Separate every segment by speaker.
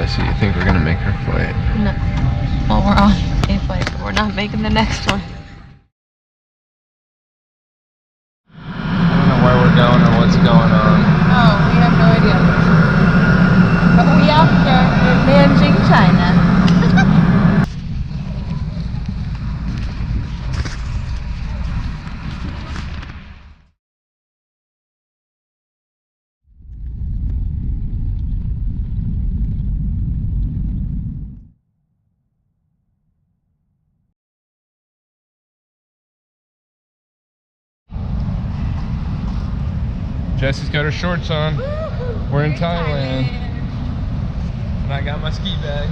Speaker 1: Jesse, you think we're gonna make our flight?
Speaker 2: No. Well, we're on a flight, but we're not making the next one.
Speaker 1: I don't know where we're going or what's going on.
Speaker 2: Oh, we have no idea. But we out here in Nanjing, China.
Speaker 1: Jesse's got her shorts on. We're in Thailand. And I got my ski bag.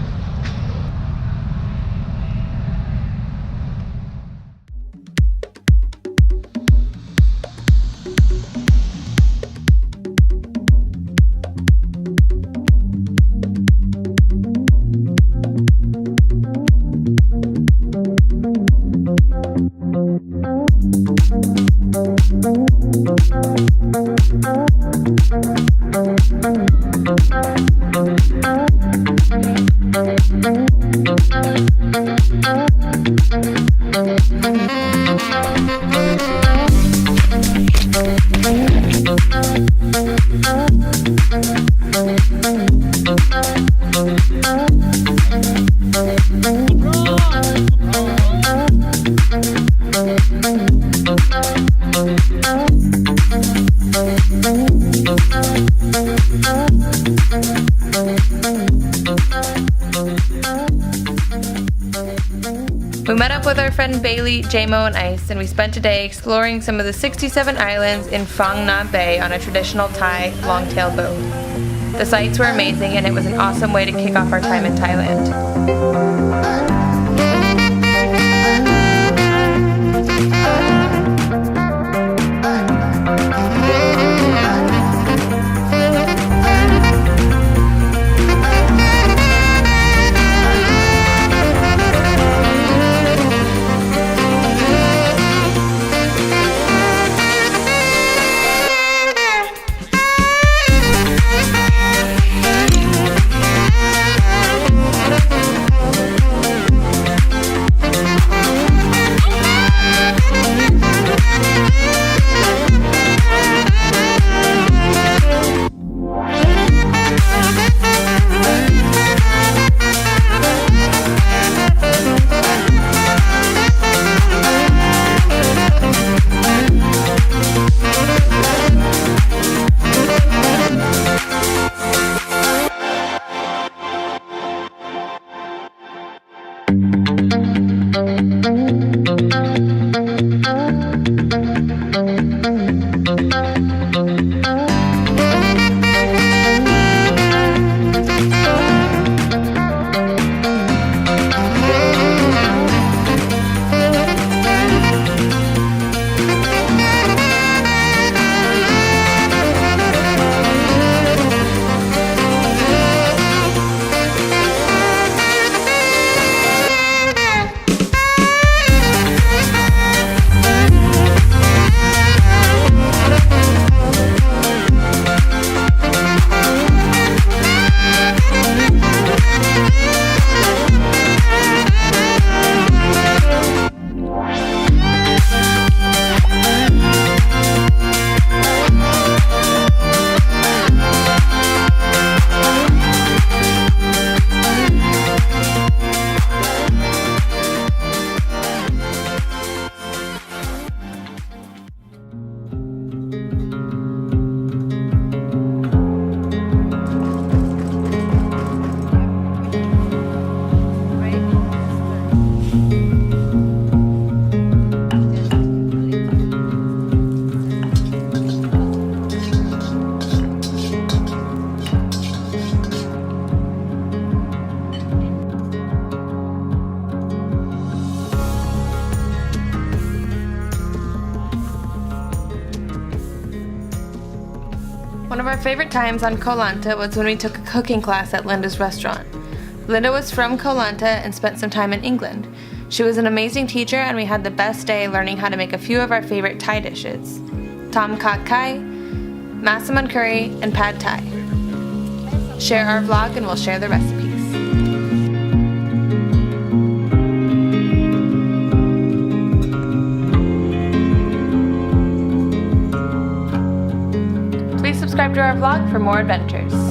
Speaker 2: We met up with our friend Bailey, JMO, and Ice, and we spent a day exploring some of the 67 islands in Phang Nga Bay on a traditional Thai longtail boat. The sights were amazing, and it was an awesome way to kick off our time in Thailand. One of our favorite times on Koh Lanta was when we took a cooking class at Linda's restaurant. Linda was from Koh Lanta and spent some time in England. She was an amazing teacher, and we had the best day learning how to make a few of our favorite Thai dishes: Tom Kha Kai, Massaman curry, and Pad Thai. Share our vlog and we'll share the recipe. to our vlog for more adventures.